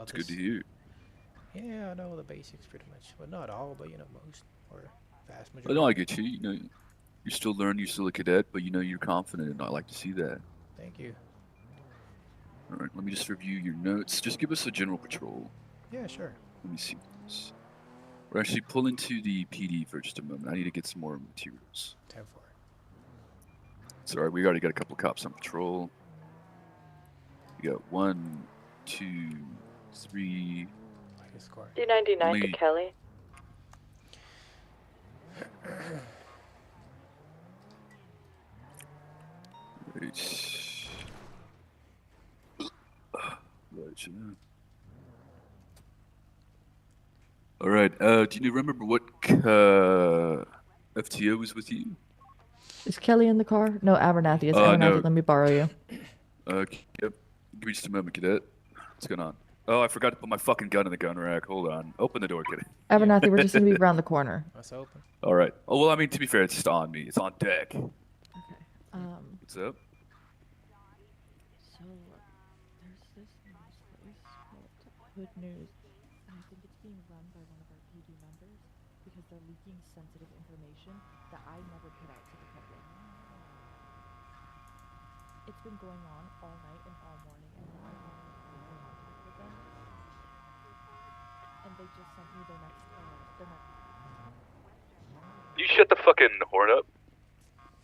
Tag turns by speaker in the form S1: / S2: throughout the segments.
S1: It's good to
S2: this.
S1: hear.
S2: Yeah, I know the basics pretty much. Well, not all, but most or vast
S1: I know I
S2: majority.
S1: get you. You're still learning. You're still a cadet, but you're confident, and I like to see that.
S2: Thank you.
S1: All right, let me just review your notes. Just give us a general patrol.
S2: Yeah, sure.
S1: Let me see this. We're actually pulling to the PD for just a moment. I need to get some more materials.
S2: 10 for it.
S1: Sorry, we already got a couple cops on patrol. We got one, two, three.
S2: Like a score.
S3: 299 to
S1: Only
S3: Kelly.
S1: right. Right. Yeah. All right. Do you remember what FTO was with you?
S4: Is Kelly in the car? No, Abernathy. It's Abernathy.
S1: No.
S4: Let me borrow you.
S1: Yep. Give me just a moment, cadet. What's going on? Oh, I forgot to put my fucking gun in the gun rack. Hold on. Open the door, cadet.
S2: Yeah,
S4: Abernathy, we're just gonna be around the corner.
S2: that's open.
S1: All right. Oh well, I mean, to be fair, it's just on me. It's on deck.
S4: Okay.
S1: What's up?
S4: So there's this news place called Hood News, and I think it's being run by one of our PD members because they're leaking sensitive information that I never put out to the public. It's been going on all night and all morning, and now I'm having contact with them, and they just sent me their next.
S1: You shut the fucking horn up.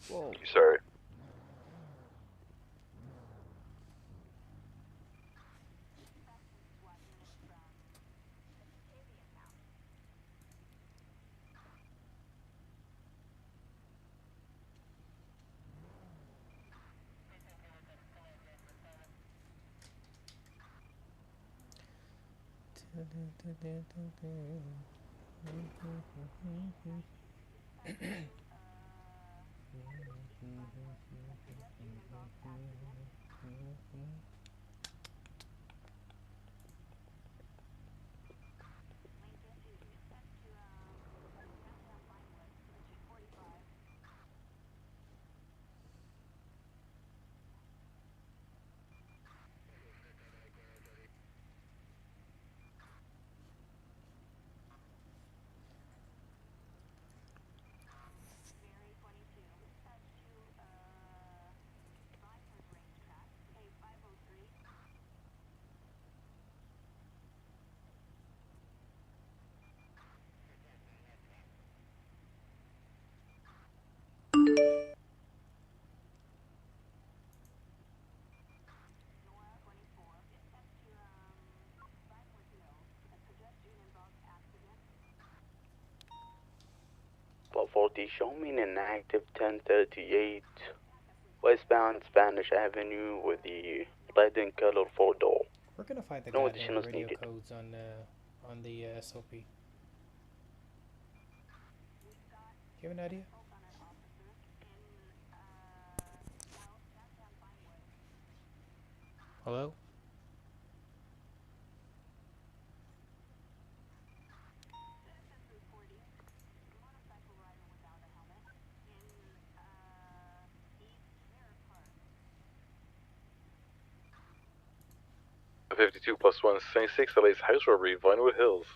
S4: Whoa.
S1: Sorry.
S5: Well, 40, show me an active 1038 westbound Spanish Avenue with the lead and color 4-door.
S2: We're gonna find the
S5: No
S2: goddamn
S5: additionals
S2: radio
S5: needed.
S2: codes on the SOP. You have an idea? Hello?
S6: A 52 plus 1 is 26, LA's house robbery, Vinewood Hills.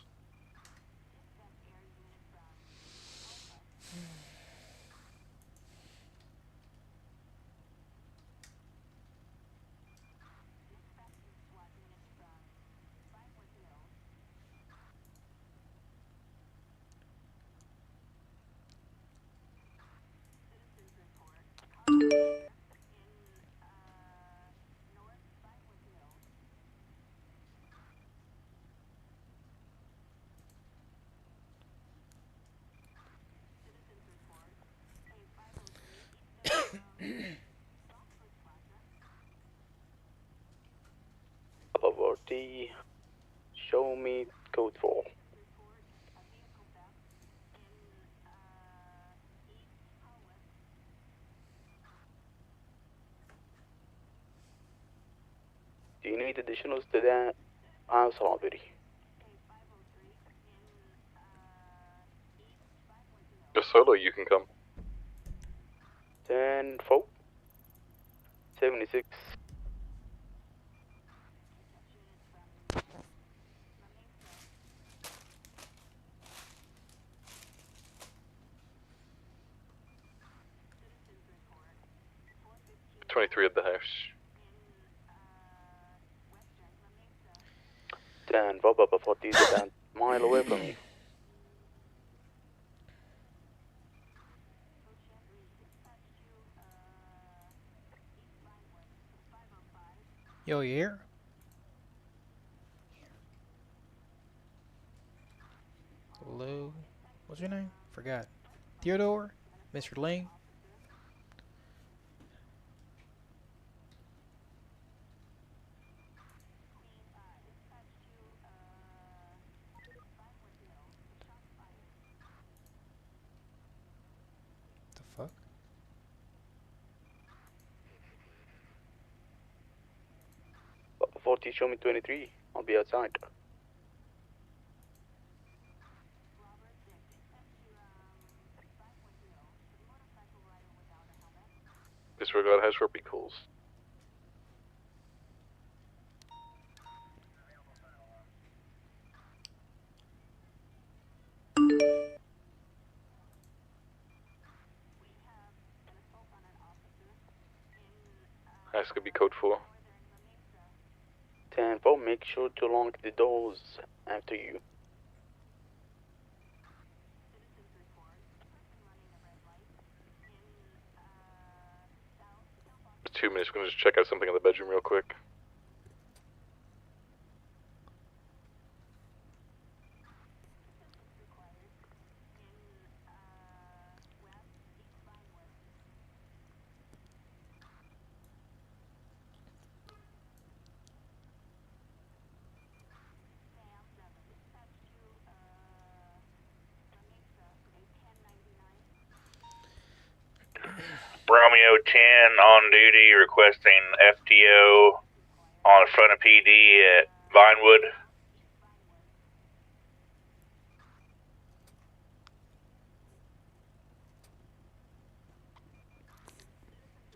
S5: Papa 40, show me code 4. Do you need additionals to that house robbery?
S6: Just solo, you can come.
S5: 10-4, 76.
S6: 23 at the house.
S5: 10-4, Papa 40 is about a mile away from you.
S2: Yo, you here? Hello? What's your name? Forgot. Theodore? Mr. Lane? The fuck?
S5: Papa 40, show me 23. I'll be outside.
S6: Disregard house report calls. House could be code 4.
S5: 10-4, make sure to lock the doors after you.
S6: It's 2 minutes, we're gonna just check out something in the bedroom real quick.
S3: Romeo 10 on duty requesting FTO on the front of PD at Vinewood.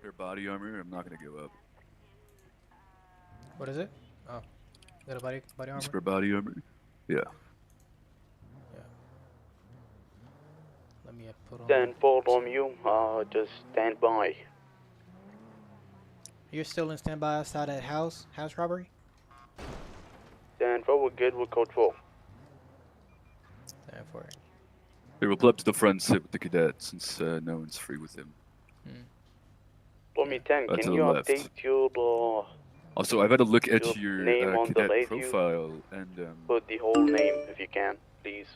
S1: Their body armor. I'm not gonna go up.
S2: What is it? Oh. Got a body armor?
S1: Spare body armor. Yeah.
S2: Let me put on...
S5: 10-4 Romeo, just stand by.
S2: You're still in standby outside that house robbery?
S5: 10-4, we're good with code 4.
S2: Stand for it.
S1: They will pull up to the front and sit with the cadet since no one's free with him.
S5: Romeo 10,
S1: To
S5: can
S1: the
S5: you
S1: left.
S5: update your
S1: Also, I've had a look at
S5: Your
S1: your
S5: name on the
S1: cadet
S5: radio?
S1: profile, and
S5: put the whole name if you can, please,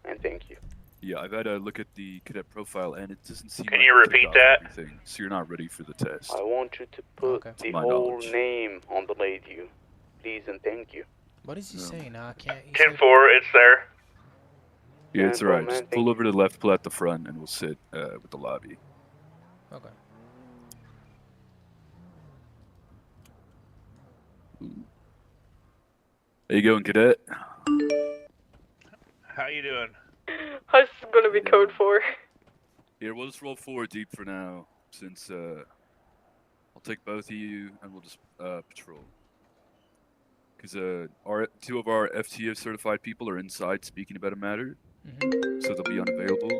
S5: and thank you.
S1: yeah, I've had a look at the cadet profile, and it doesn't seem.
S3: Can
S1: like
S3: you
S1: you ticked
S3: repeat
S1: off
S3: that?
S1: everything, so you're not ready for the test.
S5: I want you to put
S2: Okay.
S5: the
S1: My
S5: whole
S1: knowledge.
S5: name on the radio, please and thank you.
S2: What is he
S1: No.
S2: saying? I can't... he
S3: 10-4, it's there.
S1: Yeah, it's
S5: Yeah,
S1: alright.
S5: man,
S1: Just
S5: thank
S1: pull over to the left, pull out the front, and we'll sit with the lobby.
S2: said... Okay.
S1: How you going, cadet?
S3: How you doing?
S7: This is gonna be code 4.
S1: Here, we'll just roll 4 deep for now, since I'll take both of you, and we'll just patrol. Because our 2 of our FTO certified people are inside speaking about a matter, so they'll be unavailable.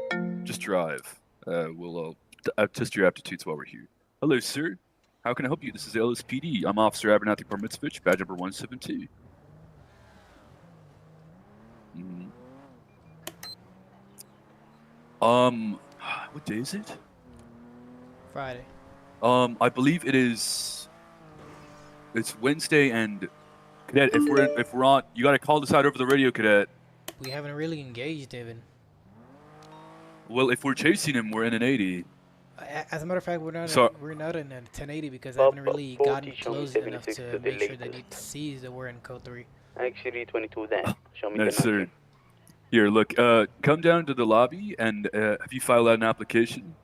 S1: Just drive. We'll test your aptitudes while we're here. Hello, sir. How can I help you? This is Lspd. I'm Officer Abernathy Parmitsvich, badge number 172. What day is it?
S2: Friday.
S1: I believe it is. It's Wednesday, and cadet, if we're on, you gotta call this out over the radio, cadet.
S2: We haven't really engaged, Evan.
S1: Well, if we're chasing him, we're in an 80.
S2: As a matter of fact, we're not in a 1080 because I haven't really gotten
S5: 40, show me
S2: close enough
S5: 76
S2: to
S5: to the
S2: make sure that he
S5: latest.
S2: sees that we're in code 3.
S5: Actually, 22 then. Show me
S1: No,
S5: the
S1: sir.
S5: number.
S1: Here, look. Come down to the lobby, and have you filed out an application?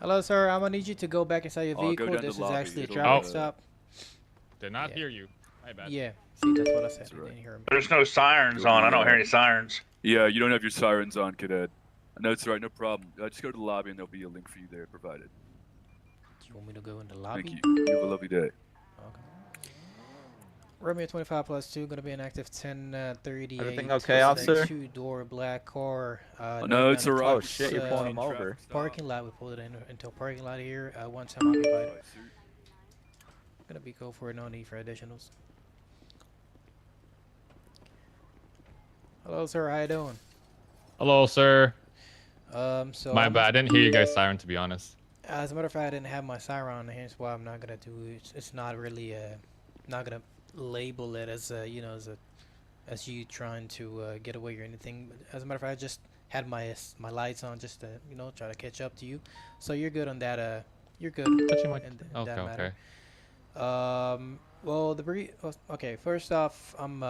S2: Hello, sir. I'm gonna need you to go back inside your
S1: I'll go
S2: vehicle.
S1: down to
S2: This
S1: the
S2: is
S1: lobby.
S2: actually a
S1: It'll,
S2: traffic
S8: Oh.
S2: stop.
S8: Did not
S2: Yeah.
S8: hear you. My bad.
S2: Yeah. See, that's what I said.
S1: That's
S2: You
S1: right.
S2: didn't hear me.
S3: There's no sirens on. I don't hear any sirens.
S1: Yeah, you don't have your sirens on, cadet. No, it's all right. No problem. Just go to the lobby, and there'll be a link for you there provided.
S2: Do you want me to go in the lobby?
S1: Thank you. You have a lovely day.
S2: Okay. Romeo 25 plus 2, gonna be an active 1038.
S9: Everything okay, officer?
S2: Two-door black car.
S1: Oh,
S2: northbound
S1: no, it's
S2: of
S1: alright.
S9: Oh shit, you're pulling him over.
S2: parking lot. We pulled it into a parking lot here. One time occupied. Gonna be go for no need for additionals. Hello, sir. How you doing?
S8: Hello, sir.
S2: So
S8: My bad. I didn't hear you guys' siren, to be honest.
S2: As a matter of fact, I didn't have my siren on, hence why I'm not gonna do it. It's not really not gonna label it as you know, as you trying to get away or anything. But as a matter of fact, I just had my lights on just to try to catch up to you. So you're good on that. You're good.
S8: Touching my.
S2: in
S8: Okay,
S2: that matter.
S8: okay.
S2: Well, okay. First off, I'm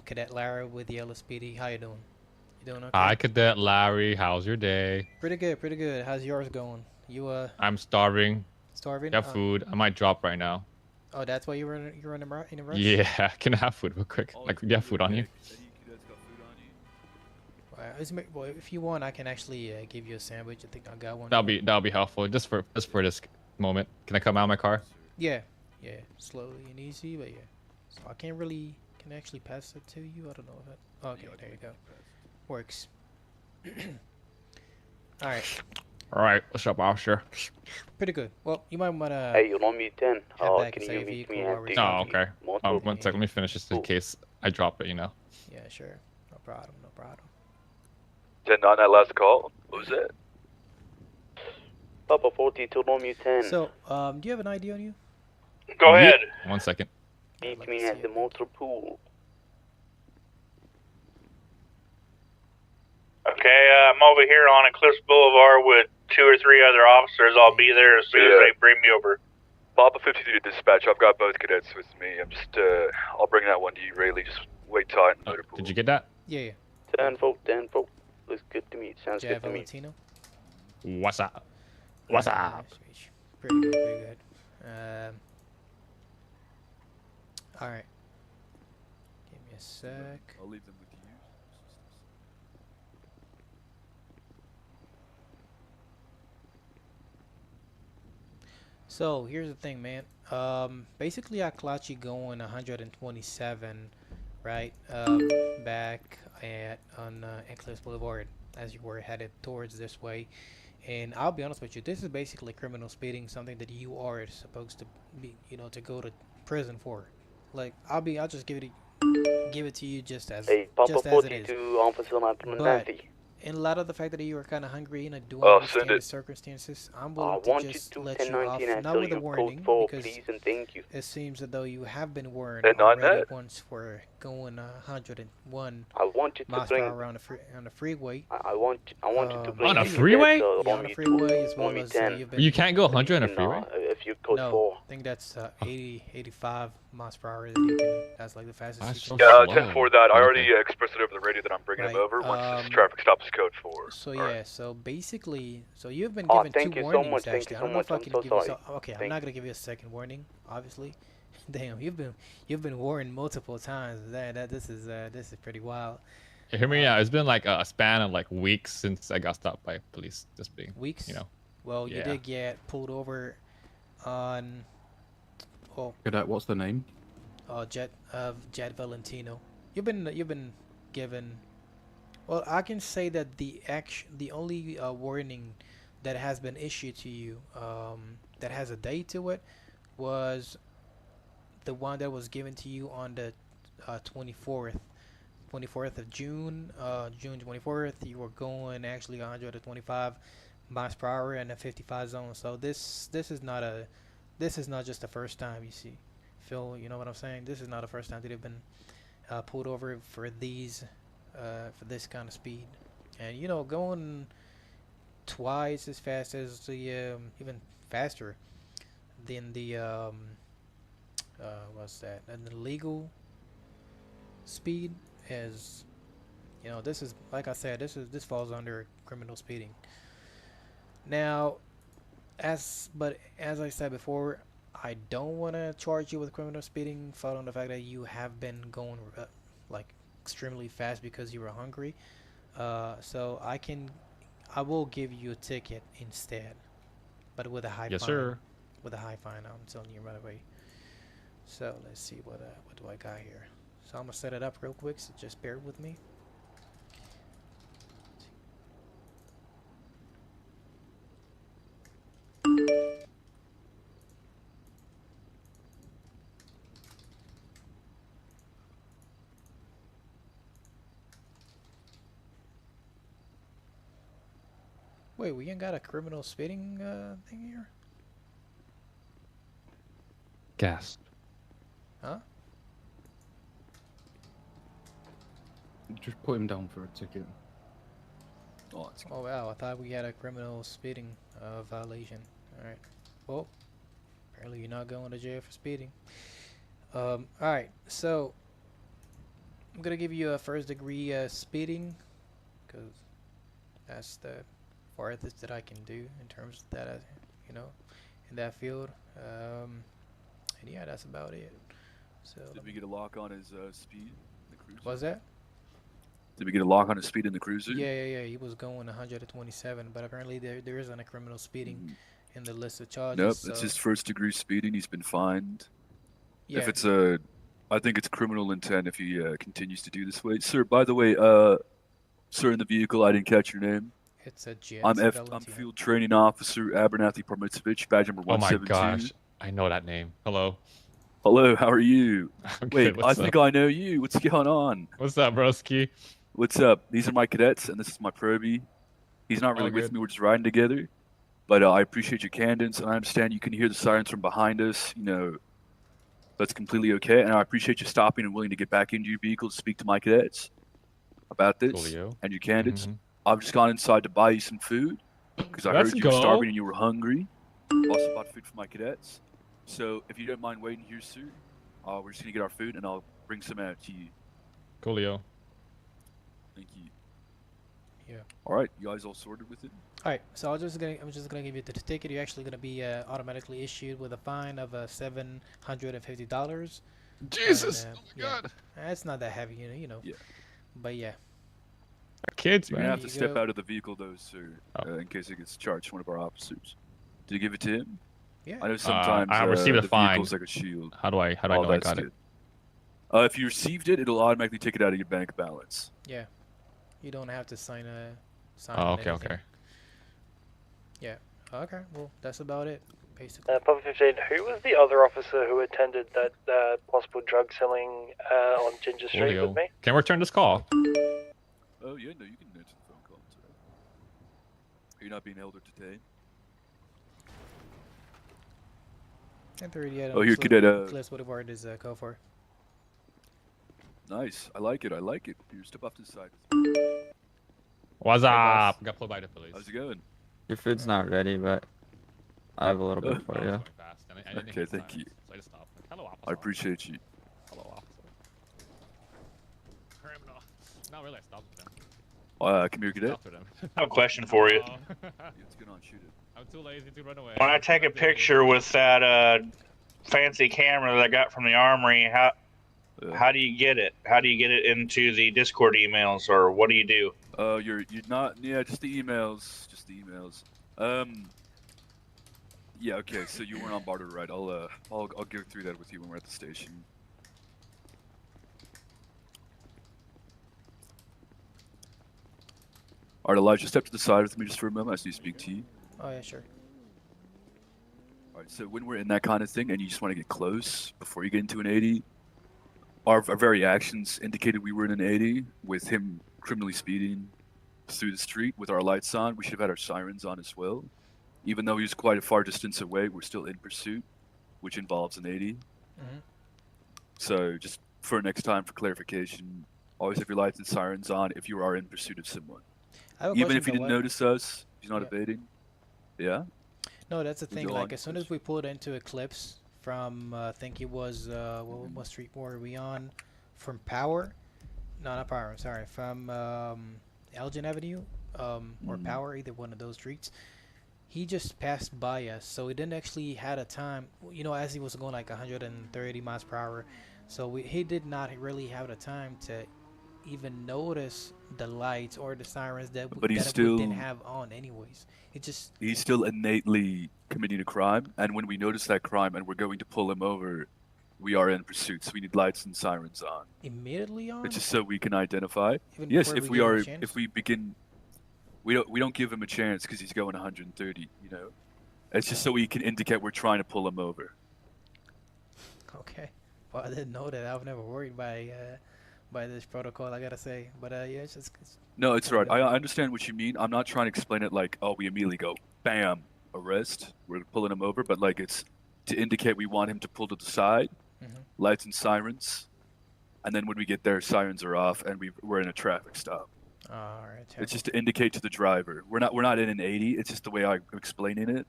S2: Cadet Lara with the Lspd. How you doing? You doing okay?
S8: Hi, Cadet Larry. How's your day?
S2: Pretty good, pretty good. How's yours going? You
S8: I'm starving.
S2: starving?
S8: Got food. I might drop right now.
S2: Oh, that's why you're in a rush?
S8: Yeah, can I have food real quick? Like, do you have food on you?
S2: Well, if you want, I can actually give you a sandwich. I think I got one.
S8: That'll be helpful. Just for this moment. Can I come out of my car?
S2: Yeah, slowly and easy, but yeah. So I can actually pass it to you. I don't know if that. Okay, there you go. Works. All right.
S8: All right. What's up, officer?
S2: Pretty good. Well, you might wanna.
S5: Hey, you want me 10?
S2: back
S5: Can
S2: inside
S5: you
S2: your
S5: meet
S2: vehicle
S5: me
S2: while
S5: at
S2: we're
S5: the
S2: talking.
S8: Oh, okay.
S5: motor?
S8: One second. Let me finish this in case I drop it.
S2: Yeah, sure. No problem.
S6: 10-9, that last call. What was that?
S5: Papa 42 Romeo 10.
S2: So, do you have an ID on you?
S3: Go ahead.
S8: 1 second.
S5: Meet me at the motor pool.
S3: Okay, I'm over here on Eclipse Boulevard with 2 or 3 other officers. I'll be there as soon as they bring me over.
S6: Papa 53 to dispatch. I've got both cadets with me. I'm just, I'll bring that one to you, Rayleigh. Just wait tight in the motor pool.
S8: Did you get that?
S2: Yeah.
S5: 10-4. Looks good to me. Sounds
S2: Jav
S5: good to me.
S2: Valentino.
S8: What's up? What's up?
S2: Pretty good, pretty good. All right. Give me a sec.
S1: I'll leave them with you.
S2: So here's the thing, man. Basically, I caught you going 127, right? Back on Eclipse Boulevard as you were headed towards this way. And I'll be honest with you, this is basically criminal speeding, something that you are supposed to be, to go to prison for. Like, I'll just give it to you just as
S5: Hey, Papa
S2: just as it
S5: 42,
S2: is.
S5: Officer
S2: But
S5: 90.
S2: in light of the fact that you were kind of hungry and I do
S6: Oh,
S2: understand
S6: send
S2: the
S6: it.
S2: circumstances, I'm
S5: I
S2: willing
S5: want
S2: to
S5: you
S2: just
S5: to
S2: let you off,
S5: 1019 and
S2: not
S5: tell
S2: with a
S5: you
S2: warning,
S5: code 4,
S2: because
S5: please and thank you.
S2: it seems as though you have been warned
S6: 10-9
S2: already
S6: that?
S2: once for going 101
S5: I want you to
S2: miles per
S5: bring.
S2: hour on the freeway.
S5: I want you to bring.
S8: On a
S5: me
S8: freeway?
S5: that,
S2: Yeah, on the freeway, as well
S5: Romeo
S2: as
S5: 10.
S2: you've been.
S8: You can't go 100 on a
S5: And,
S8: freeway?
S5: if you code
S2: No,
S5: 4.
S2: I think that's 85 miles per hour that you can. That's like the fastest
S8: That's
S2: you
S8: so
S2: can.
S8: slow.
S6: 10-4 that. I already
S8: Okay.
S6: expressed it over the radio that I'm bringing him
S2: Right,
S6: over once this
S2: um,
S6: traffic stop is code 4.
S2: So
S6: Alright.
S2: yeah, so basically, so you've been
S5: Oh,
S2: given
S5: thank
S2: 2
S5: you so
S2: warnings
S5: much, thank
S2: actually.
S5: you
S2: I
S5: so
S2: don't know if I
S5: much,
S2: can
S5: I'm so
S2: give you.
S5: sorry.
S2: Okay, I'm
S5: Thank
S2: not gonna give you a second warning, obviously. Damn, you've been warned multiple times. This is pretty wild.
S8: Hey, hear me out. It's been like a span of like weeks since I got stopped by police. Just being,
S2: Weeks. Well, you
S8: Yeah.
S2: did get pulled over on. Oh,
S9: Cadet, what's the name?
S2: Jet Valentino. You've been given. Well, I can say that the only warning that has been issued to you, that has a date to it, was the one that was given to you on the 24th of June, June 24th. You were going actually 125 miles per hour in a 55 zone. So this is not just the first time you see. Phil, you know what I'm saying? This is not the first time that they've been pulled over for this kind of speed, and going twice as fast as the even faster than the what's that? And the legal speed is, this is, like I said, this falls under criminal speeding. Now, as I said before, I don't want to charge you with criminal speeding, following the fact that you have been going like extremely fast because you were hungry. So I will give you a ticket instead, but with a high
S8: yes,
S2: fine.
S8: sir.
S2: With a high fine, I'm telling you right away. So let's see what do I got here. So I'm gonna set it up real quick. So just bear with me. Wait, we ain't got a criminal spitting thing here?
S8: Gas.
S2: Huh?
S9: Just put him down for a ticket.
S1: Oh, it's
S2: Oh wow, I thought we had a criminal speeding violation. Alright. Well, apparently you're not going to jail for speeding. Alright, so I'm gonna give you a first degree speeding, because that's the farthest that I can do in terms of that, you know, in that field. And yeah, that's about it. So
S1: Did we get a lock on his speed in the cruiser?
S2: what's that?
S1: Did we get a lock on his speed in the cruiser?
S2: Yeah. He was going 127, but apparently there isn't a criminal speeding
S1: Mhm.
S2: in the list of charges.
S1: Nope,
S2: so
S1: it's just first degree speeding. He's been fined.
S2: yeah.
S1: If it's I think it's criminal intent if he continues to do this way. Sir, by the way, sir in the vehicle, I didn't catch your name.
S2: It's a jet.
S1: I'm
S2: Valentino.
S1: Field Training Officer Abernathy Parmitsevich, badge number
S8: Oh my
S1: 172.
S8: gosh, I know that name. Hello.
S1: Hello, how are you?
S8: I'm
S1: Wait,
S8: good,
S1: I
S8: what's
S1: think
S8: up?
S1: I know you. What's going on?
S8: What's up, broski?
S1: What's up? These are my cadets, and this is my probie. He's not really
S8: All
S1: with
S8: good.
S1: me. We're just riding together. But I appreciate your candidness, and I understand you can hear the sirens from behind us. You know, that's completely okay. And I appreciate you stopping and willing to get back into your vehicle to speak to my cadets about this
S8: Coolio.
S1: and your candidates.
S8: Mhm.
S1: I've just gone inside to buy you some food because I
S8: Let's
S1: heard you were
S8: go.
S1: starving and you were hungry. Also bought food for my cadets. So if you don't mind waiting here, sir, we're just gonna get our food and I'll bring some out to you.
S8: Coolio.
S1: Thank you.
S2: Yeah.
S1: All right, you guys all sorted with it?
S2: All right. So I'm just gonna give you the ticket. You're actually gonna be automatically issued with a fine of $750.
S8: Jesus.
S2: And,
S8: Oh my
S2: yeah.
S8: god.
S2: It's not that heavy, you know.
S1: Yeah.
S2: But yeah.
S8: Kids,
S1: You're gonna
S8: man.
S1: have to
S2: you
S1: step
S2: go.
S1: out of the vehicle, though, sir,
S8: Oh.
S1: in case it gets charged to one of our officers. Did you give it to him?
S2: Yeah.
S1: I know sometimes
S8: I received a
S1: the
S8: fine.
S1: vehicle's like a shield.
S8: How do I
S1: Oh,
S8: know I
S1: that's
S8: got
S1: good.
S8: it?
S1: If you received it, it'll automatically take it out of your bank balance.
S2: Yeah. You don't have to sign
S8: Oh, okay,
S2: anything.
S8: okay.
S2: Yeah. Okay. Well, that's about it, basically.
S10: Papa 15, who was the other officer who attended that possible drug selling on Ginger Street
S8: Coolio.
S10: with me?
S8: Can we return this call?
S1: Oh, yeah, no, you can answer the phone call. It's all right. Are you not being held today?
S2: 10:30. Yeah.
S1: Oh, here, cadet.
S2: Clips, whatever it is, code for.
S1: Nice. I like it. I like it. Here, step off to the side.
S8: What's
S9: boss.
S8: up? Got pulled by the police.
S1: How's it going?
S9: Your food's not ready, but I have a little bit for
S8: Oh,
S9: you.
S8: going fast. And I didn't
S1: Okay,
S8: hit
S1: thank
S8: signs,
S1: you.
S8: So I just stopped. Like, hello, officer.
S1: I appreciate you.
S8: Hello, officer. Criminal. Not really. I stopped with them.
S1: Come here, cadet.
S8: Stopped with them.
S3: I have a question for you.
S8: Oh.
S1: What's going on? Shoot it.
S8: I'm too lazy to run away.
S3: When I take a picture with that fancy camera that I got from the armory, how do you get it? How do you get it into the Discord emails, or what do you do?
S1: You're not. Yeah, just the emails. Just the emails. Yeah. Okay. So you weren't on barter, right? I'll go through that with you when we're at the station. All right, Elijah, step to the side with me just for a moment. I just need to speak to you.
S2: Oh yeah, sure.
S1: All right. So when we're in that kind of thing, and you just want to get close before you get into an 80, our very actions indicated we were in an 80 with him criminally speeding through the street with our lights on. We should have had our sirens on as well. Even though he was quite a far distance away, we're still in pursuit, which involves an 80.
S2: Mhm.
S1: So just for next time, for clarification, always have your lights and sirens on if you are in pursuit of someone.
S2: I have a
S1: Even
S2: question
S1: if he
S2: for
S1: didn't
S2: what-
S1: notice us, he's not
S2: Yeah.
S1: evading. Yeah?
S2: No, that's the
S1: You
S2: thing.
S1: go
S2: Like
S1: on,
S2: as soon as
S1: please.
S2: we pulled into Eclipse from, I think it was what street were we on? From Power? No, not Power. I'm sorry. From Elgin Avenue, or Power, either one of those streets. He just passed by us, so we didn't actually had a time. You know, as he was going like 130 miles per hour, so he did not really have the time to even notice the lights or the sirens that
S1: But he's
S2: that we didn't
S1: still-
S2: have on anyways. It just
S1: He's still innately committing a crime, and when we notice that crime and we're going to pull him over, we are in pursuit, so we need lights and sirens on.
S2: Immediately on?
S1: It's just so we can identify.
S2: Even
S1: Yes,
S2: before
S1: if
S2: we
S1: we
S2: give him a
S1: are,
S2: chance?
S1: if we begin, we don't give him a chance because he's going 130. You know, it's just so we can indicate we're trying to pull him over.
S2: Okay. Well, I didn't know that. I've never worried by this protocol, I gotta say. But yeah, it's just.
S1: No, it's right. I understand what you mean. I'm not trying to explain it like, oh, we immediately go, bam, arrest. We're pulling him over, but like it's to indicate we want him to pull to the side, lights and sirens, and then when we get there, sirens are off and we're in a traffic stop.
S2: All right.
S1: It's just to indicate to the driver. We're not in an 80. It's just the way I'm explaining it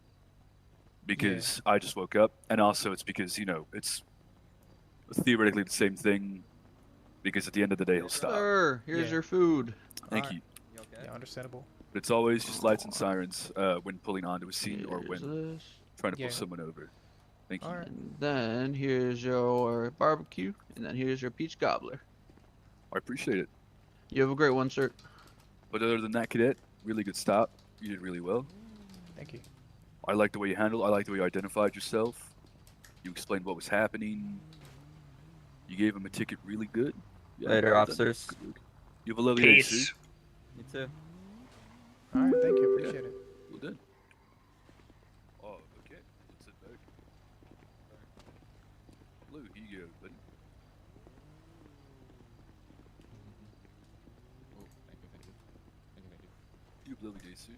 S1: because I just woke up, and also it's because it's theoretically the same thing. Because at the end of the day, he'll stop.
S11: Sir, here's your food.
S1: Thank you.
S2: Yeah, understandable.
S1: But it's always just lights and sirens when pulling onto a scene or when trying to pull someone over. Thank you.
S11: And then here's your barbecue, and then here's your peach gobbler.
S1: I appreciate it.
S11: You have a great one, sir.
S1: But other than that, cadet, really good stop. You did really well.
S2: Thank you.
S1: I like the way you handled. I like the way you identified yourself. You explained what was happening. You gave him a ticket really good. Yeah,
S9: Later, officers.
S1: You have a lovely day,
S3: Peace.
S1: sir.
S9: You too.
S2: All right, thank you. Appreciate it.
S1: Well done. Oh, okay. Let's sit back. Blue, here you go, buddy.
S8: Oh, thank you.
S1: You have a lovely day, sir.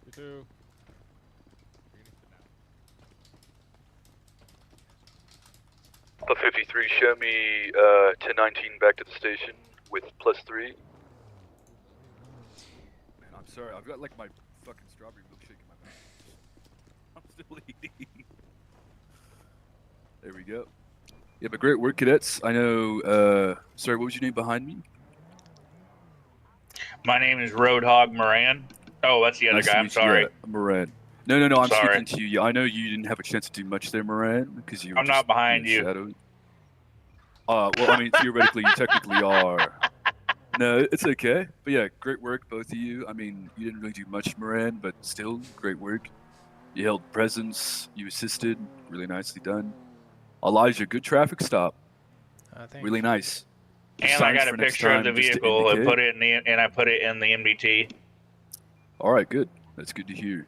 S8: You too.
S6: The 53, show me 1019 back to the station with +3.
S1: Man, I'm sorry. I've got like my fucking strawberry milkshake in my mouth. I'm still eating. There we go. Yeah, but great work, cadets. I know. Sorry, what was your name behind me?
S3: My name is Roadhog Moran. Oh, that's the other
S1: Nice to
S3: guy. I'm
S1: meet you.
S3: sorry.
S1: Yeah, Moran. No, I'm
S3: Sorry.
S1: speaking to you. I know you didn't have a chance to do much there, Moran, because you were
S3: I'm not
S1: just
S3: behind
S1: being
S3: you.
S1: shadowed. Well, I mean, theoretically, you technically are. No, it's okay. But yeah, great work, both of you. I mean, you didn't really do much, Moran, but still, great work. You held presence. You assisted. Really nicely done. Elijah, good traffic stop.
S2: Thanks.
S1: Really nice.
S3: And I
S1: Signs
S3: got a
S1: for next
S3: picture of
S1: time,
S3: the
S1: just to
S3: vehicle and
S1: indicate.
S3: put it in the MDT.
S1: All right, good. That's good to hear.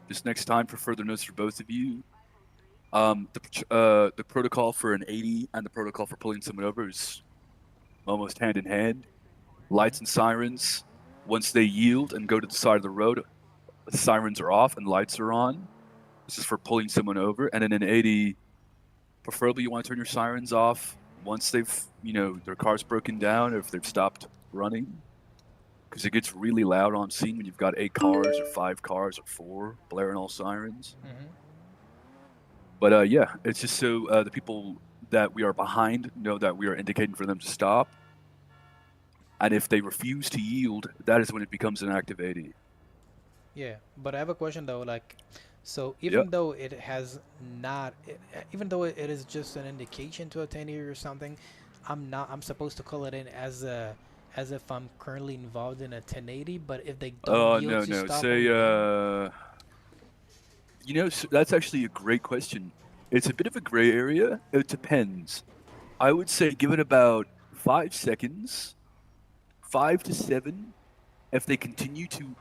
S1: Just next time, for further notes for both of you, the protocol for an 80 and the protocol for pulling someone over is almost hand in hand. Lights and sirens, once they yield and go to the side of the road, the sirens are off and lights are on. This is for pulling someone over. And in an 80, preferably you want to turn your sirens off once they've, their car's broken down or if they've stopped running. Because it gets really loud on scene when you've got 8 cars or 5 cars or 4 blaring all sirens. But yeah, it's just so the people that we are behind know that we are indicating for them to stop. And if they refuse to yield, that is when it becomes an active 80.
S2: Yeah, but I have a question though. Like, so even though it has not, even though it is just an indication to a 10-80 or something, I'm supposed to call it in as if I'm currently involved in a 1080. But if they don't yield to stop,
S1: say so that's actually a great question. It's a bit of a gray area. It depends. I would say give it about 5 seconds, 5 to 7. If they continue to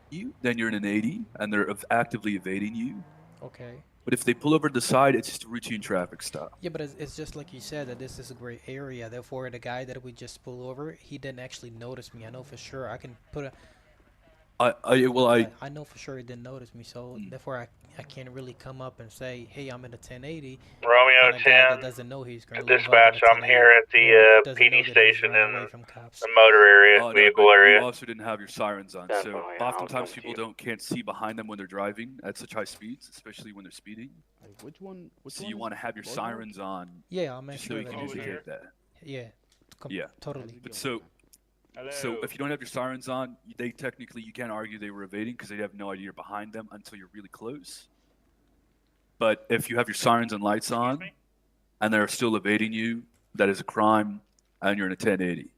S1: you, then you're in an 80 and they're actively evading you.
S2: Okay.
S1: But if they pull over to the side, it's just a routine traffic stop.
S2: Yeah, but it's just like you said that this is a gray area. Therefore, the guy that we just pulled over, he didn't actually notice me. I know for sure. I can put a. I know for sure he didn't notice me, so therefore I can't really come up and say, hey, I'm in a 1080.
S3: Romeo
S2: and a guy that
S3: 10.
S2: doesn't know he's currently
S3: Dispatch,
S2: involved in a
S3: I'm here at the
S2: 1080,
S3: PD station in
S2: away from cops.
S3: the motor area, vehicle area.
S1: You also didn't have your sirens on, so oftentimes people can't see behind them when they're driving at such high speeds, especially when they're speeding.
S12: Which one?
S1: So you want to have your sirens on.
S2: Yeah, I'll make
S1: just
S2: sure
S1: so you
S2: that
S1: can
S2: it's
S1: indicate that.
S2: Yeah.
S1: Yeah.
S2: Totally.
S1: But so if you don't have your sirens on, you can't argue they were evading because they have no idea you're behind them until you're really close. But if you have your sirens and lights on, and they're still evading you, that is a crime, and you're in a 1080.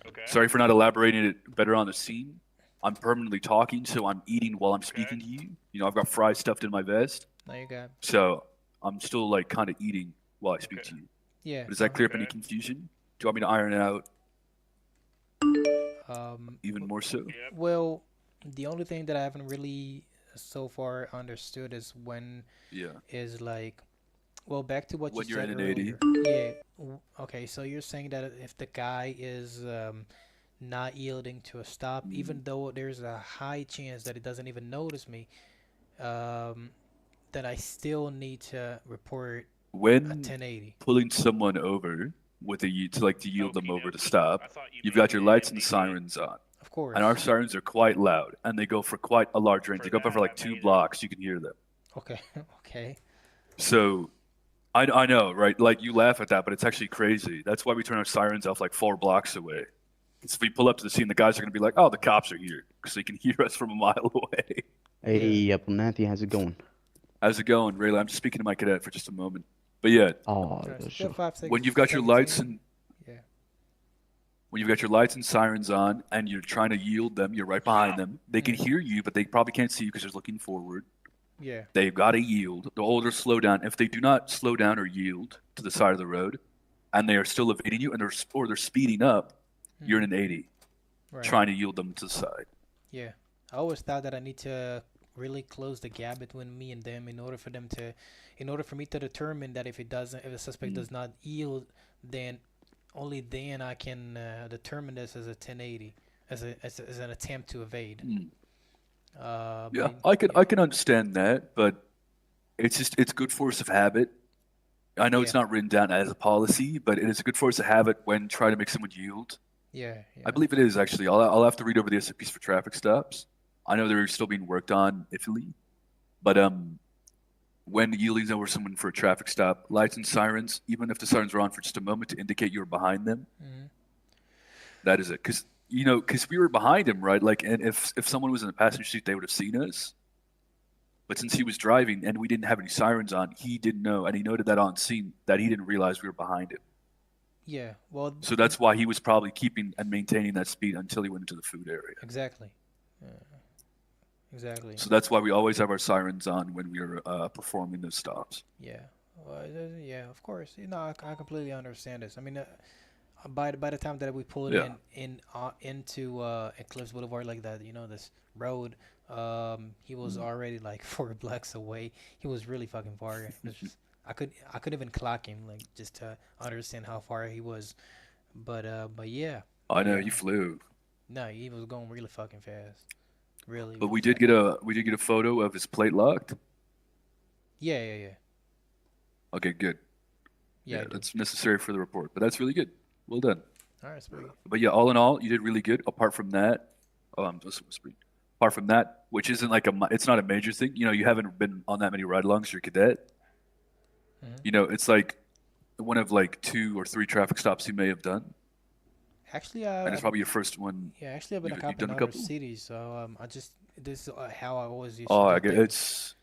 S3: Okay.
S1: Sorry for not elaborating it better on the scene. I'm permanently talking, so I'm eating while I'm speaking to you. I've got fries stuffed in my vest.
S2: There you go.
S1: So I'm still kind of eating while I speak to you.
S2: Yeah.
S1: Does that clear up any confusion? Do you want me to iron it out even more so?
S2: Well, the only thing that I haven't really so far understood is when is like, well, back to what
S1: When
S2: you
S1: you're
S2: said
S1: in an 80.
S2: earlier. Yeah. Okay, so you're saying that if the guy is not yielding to a stop, even though there's a high chance that he doesn't even notice me, that I still need to report a
S1: When
S2: 1080.
S1: pulling someone over with to yield them over to stop, you've got your lights and sirens on.
S2: Of course.
S1: And our sirens are quite loud, and they go for quite a large range. They go for like 2 blocks. You can hear them.
S2: Okay. Okay.
S1: So, I know, right? Like you laugh at that, but it's actually crazy. That's why we turn our sirens off like 4 blocks away. Because if we pull up to the scene, the guys are going to be like, "Oh, the cops are here," because they can hear us from a mile away.
S5: Hey, Apple Natty, how's it going?
S1: How's it going, Rayla? I'm just speaking to my cadet for just a moment. But yeah,
S2: Still 5 seconds.
S1: when you've got your lights and
S2: Yeah.
S1: when you've got your lights and sirens on, and you're trying to yield them, you're right behind them. They can hear you, but they probably can't see you because they're looking forward.
S2: Yeah.
S1: They've got to yield. The older slow down. If they do not slow down or yield to the side of the road, and they are still evading you, and they're speeding up, you're in an 80, trying to yield them to the side.
S2: Yeah. I always thought that I need to really close the gap between me and them in order for me to determine that if the suspect does not yield, then only then I can determine this as a 1080, as an attempt to evade.
S1: Yeah, I can understand that, but it's good force of habit. I know it's not written down as a policy, but it is a good force of habit when trying to make someone yield.
S2: Yeah.
S1: I believe it is actually. I'll have to read over the SOPs for traffic stops. I know they're still being worked on iffily, but when yielding over someone for a traffic stop, lights and sirens, even if the sirens are on for just a moment to indicate you're behind them, that is it. Because we were behind him, right? Like, and if someone was in the passenger seat, they would have seen us. But since he was driving and we didn't have any sirens on, he didn't know, and he noted that on scene that he didn't realize we were behind him.
S2: Yeah, well.
S1: So that's why he was probably keeping and maintaining that speed until he went into the food area.
S2: Exactly. Exactly.
S1: So that's why we always have our sirens on when we are performing those stops.
S2: Yeah. Well, yeah, of course. I completely understand this. I mean, by the time that we pull it into Eclipse Boulevard like that, this road, he was already like 4 blocks away. He was really fucking far. I couldn't even clock him, like, just to understand how far he was. But yeah.
S1: I know you flew.
S2: No, he was going really fucking fast. Really.
S1: But we did get a photo of his plate locked.
S2: Yeah.
S1: Okay, good.
S2: Yeah,
S1: that's necessary for the report. But that's really good. Well done.
S2: All right, sweet.
S1: But yeah, all in all, you did really good. Apart from that, I'm just whispering. Apart from that, which isn't like it's not a major thing. You haven't been on that many ride-alongs. You're a cadet. It's like one of like 2 or 3 traffic stops you may have done.
S2: Actually,
S1: and it's probably your first one.
S2: Yeah, actually, I've been a cop in other cities, so this is how I always used.
S1: I get it's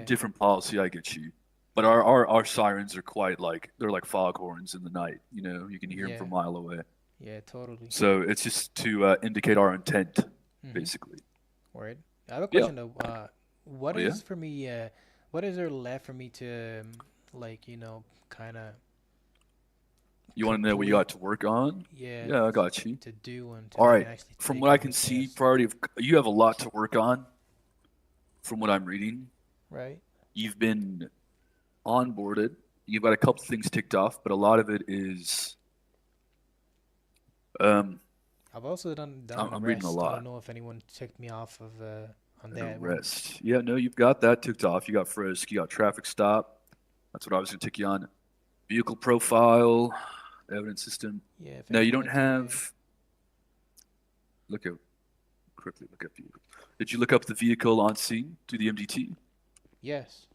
S1: different policy. I get you, but our sirens are quite like they're like foghorns in the night. You can hear them from a mile away.
S2: Yeah, totally.
S1: So it's just to indicate our intent, basically.
S2: Word. I have a question though. What is for me? What is there left for me to, kind of?
S1: You want to know what you got to work on?
S2: Yeah,
S1: I got you.
S2: To do and
S1: all right. From what I can see, you have a lot to work on. From what I'm reading,
S2: right?
S1: You've been onboarded. You've got a couple things ticked off, but a lot of it is.
S2: I've also done.
S1: I'm reading a lot.
S2: I don't know if anyone ticked me off of on that.
S1: Arrest. Yeah, no, you've got that ticked off. You got frisk. You got traffic stop. That's what I was going to tick you on. Vehicle profile. Evidence system.
S2: Yeah.
S1: No, you don't have. Quickly look up vehicle. Did you look up the vehicle on scene to the MDT?
S2: Yes.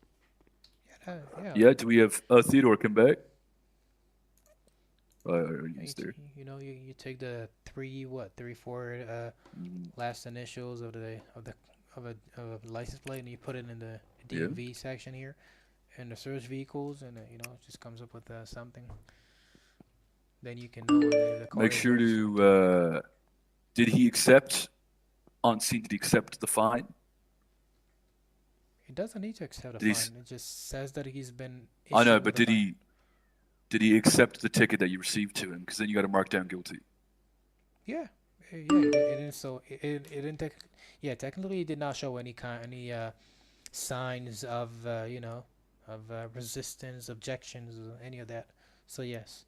S1: Yeah. Do we have Theodore come back? He's there.
S2: You take the 4 last initials of a license plate and you put it in the DMV section here, in the search vehicles, and it just comes up with something. Then you can know whether the car.
S1: Make sure to. Did he accept on scene? Did he accept the fine?
S2: He doesn't need to accept a fine. It just says that he's been.
S1: I know, but did he? Did he accept the ticket that you received to him? Because then you got to mark down guilty.
S2: Yeah, it didn't. So it didn't. Yeah, technically, it did not show any signs of resistance, objections, or any of that. So yes.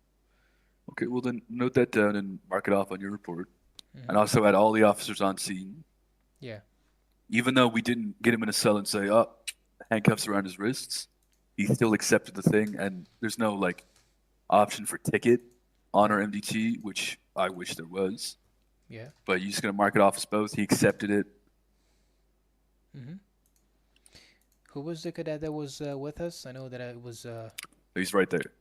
S1: Okay, well then note that down and mark it off on your report.
S2: Mhm.
S1: And also add all the officers on scene.
S2: Yeah.
S1: Even though we didn't get him in a cell and say, "Oh, handcuffs around his wrists," he still accepted the thing, and there's no like option for ticket on our MDT, which I wish there was.
S2: Yeah.
S1: But you're just gonna mark it off as both. He accepted it.
S2: Mm-hmm. Who was the cadet that was with us? I know that it was.
S1: He's right there.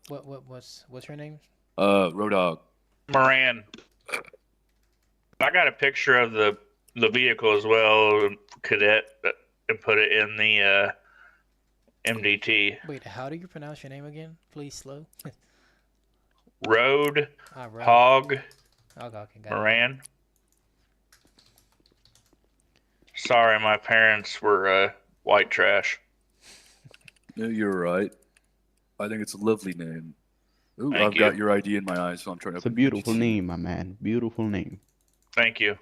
S2: What's her name?
S1: Roadhog.
S3: Moran. I got a picture of the vehicle as well, cadet, and put it in the MDT.
S2: Wait, how do you pronounce your name again? Please slow.
S3: Road
S2: Road.
S3: Hog
S2: Okay, got
S3: Moran. Sorry, my parents were white trash.
S1: No, you're right. I think it's a lovely name. Ooh,
S3: Thank
S1: I've
S3: you.
S1: got your ID in my eyes, so I'm trying to.
S9: It's a beautiful name, my man. Beautiful name.
S3: Thank you.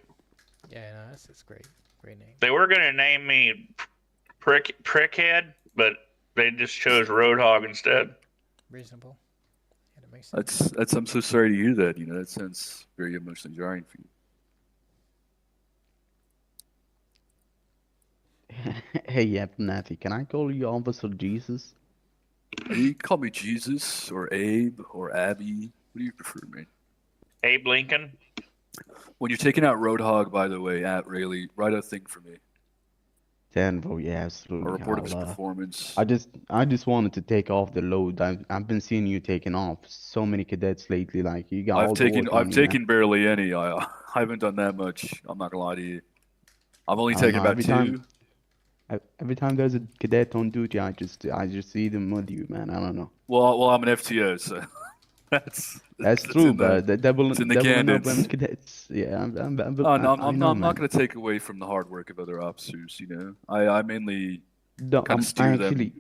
S2: Yeah, no, that's great. Great name.
S3: They were gonna name me Prickhead, but they just chose Roadhog instead.
S2: Reasonable. Yeah, that makes sense.
S1: That's. I'm so sorry to hear that. You know, that sounds very emotionally jarring for you.
S9: Hey, Abernathy, can I call you Officer Jesus?
S1: You can call me Jesus or Abe or Abby. What do you prefer, man?
S3: Abe Lincoln.
S1: When you're taking out Roadhog, by the way, at Rayleigh, write a thing for me.
S9: Denver, yeah,
S1: A
S9: absolutely.
S1: report of his performance.
S9: I just wanted to take off the load. I've been seeing you taking off so many cadets lately. Like you got all the work on
S1: I've
S9: you,
S1: taken
S9: man.
S1: barely any. I haven't done that much. I'm not gonna lie to you. I've only
S9: I don't
S1: taken
S9: know,
S1: about
S9: every
S1: two.
S9: time- Every time there's a cadet on duty, I just see them with you, man. I don't know.
S1: Well, I'm an FTO, so that's
S9: True,
S1: in the,
S9: but the double
S1: it's in the
S9: double and up
S1: candidates.
S9: cadets. Yeah,
S1: Oh, no,
S9: I
S1: I'm
S9: know,
S1: not
S9: man.
S1: gonna take away from the hard work of other officers. You know, I mainly
S9: No,
S1: kind of steer
S9: I
S1: them.
S9: actually,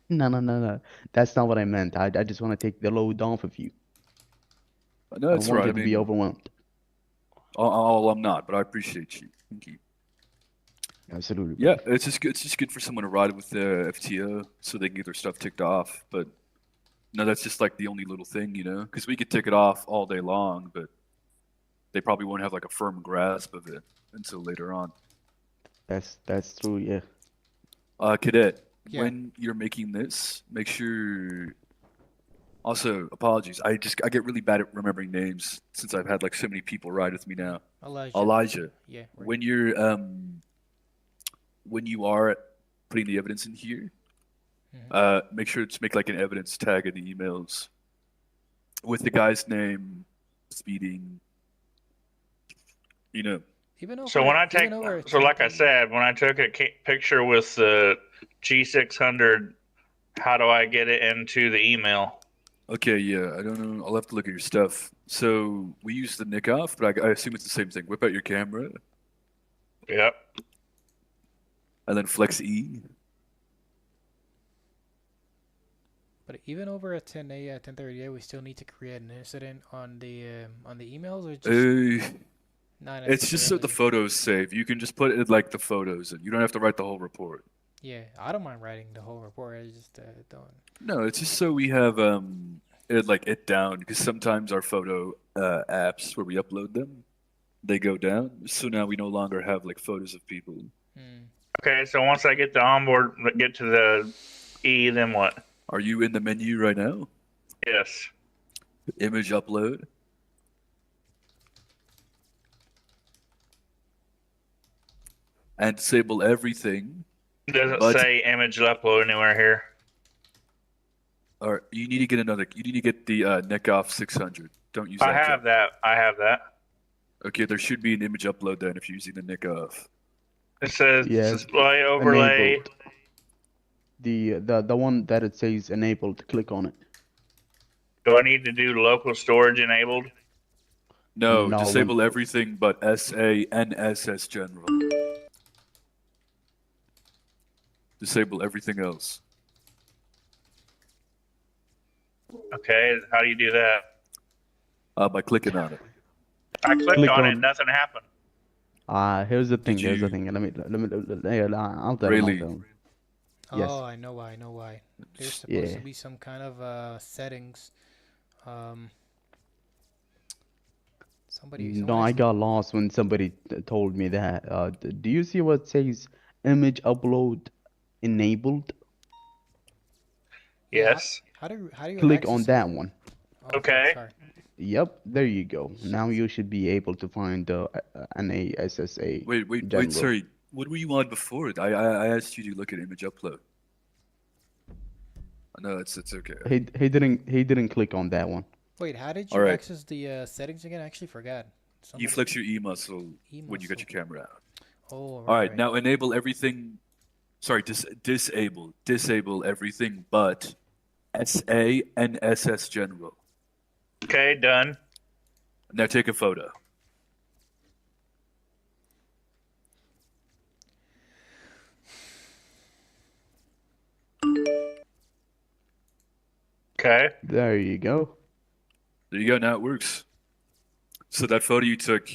S9: no. That's not what I meant. I just want to take the load off of you.
S1: No,
S9: I don't
S1: that's
S9: want
S1: right.
S9: you
S1: I
S9: to be
S1: mean,
S9: overwhelmed.
S1: I'm not, but I appreciate you. Thank you.
S9: Absolutely.
S1: Yeah, it's just good. It's just good for someone to ride with the FTO so they can get their stuff ticked off. But no, that's just like the only little thing, you know, because we could tick it off all day long, but they probably won't have like a firm grasp of it until later on.
S9: That's true. Yeah.
S1: Cadet,
S2: Yeah.
S1: when you're making this, make sure. Also, apologies. I get really bad at remembering names since I've had like so many people ride with me now. Elijah.
S2: Yeah. Right.
S1: When you are putting the evidence in here, make sure to make like an evidence tag in the emails with the guy's name, speeding. You know.
S3: So when I take, so like I said, when I took a picture with the G600, how do I get it into the email?
S1: Okay, yeah, I don't know. I'll have to look at your stuff. So we use the nick off, but I assume it's the same thing. Whip out your camera.
S3: Yep.
S1: And then flex E.
S2: But even over at 10:30, we still need to create an incident on the emails, or just not
S1: It's just so the photos save. You can just put it like the photos, and you don't have to write the whole report.
S2: Yeah, I don't mind writing the whole report. I just don't.
S1: No, it's just so we have it down, because sometimes our photo apps where we upload them, they go down. So now we no longer have like photos of people.
S3: Okay, so once I get the onboard, get to the E, then what?
S1: Are you in the menu right now?
S3: Yes.
S1: Image upload. And disable everything.
S3: It doesn't say image upload anywhere here.
S1: Or you need to get another. You need to get the neck off 600. Don't use that.
S3: I have that. I have that.
S1: Okay, there should be an image upload then if you're using the nick off.
S3: It says
S9: Yes,
S3: display overlay.
S9: Enabled. The one that it says enabled. Click on it.
S3: Do I need to do local storage enabled?
S1: No,
S9: No,
S1: disable everything but SA and SS general. Disable everything else.
S3: Okay, how do you do that?
S1: By clicking on it.
S3: I clicked
S9: Click
S3: on it,
S9: on-
S3: nothing happened.
S9: Here's the thing.
S1: Did
S9: Here's the
S1: you-
S9: thing. I'll tell him.
S1: Really?
S9: Yes.
S2: Oh, I know why. I know why. There's supposed
S9: Yeah.
S2: to be some kind of settings. Somebody.
S9: No, I got lost when somebody told me that. Do you see what says image upload enabled?
S2: Yeah,
S3: Yes.
S2: How do you
S9: Click
S2: access
S9: on
S2: it?
S9: that one.
S2: Oh,
S3: Okay.
S2: Sorry.
S9: Yep, there you go. Now you should be able to find the NASSA
S1: Wait,
S9: general.
S1: sorry. What were you on before it? I asked you to look at image upload. No, it's okay.
S9: He didn't click on that one.
S2: Wait, how did you
S1: Alright.
S2: access the settings again? I actually forgot.
S1: You flex your E muscle
S2: E
S1: when you got your
S2: muscle.
S1: camera out.
S2: Oh,
S1: All right, now enable everything. Sorry, disable everything but SA and SS general.
S3: Okay, done.
S1: Now take a photo.
S3: Okay.
S9: There you go.
S1: There you go. Now it works. So that photo you took.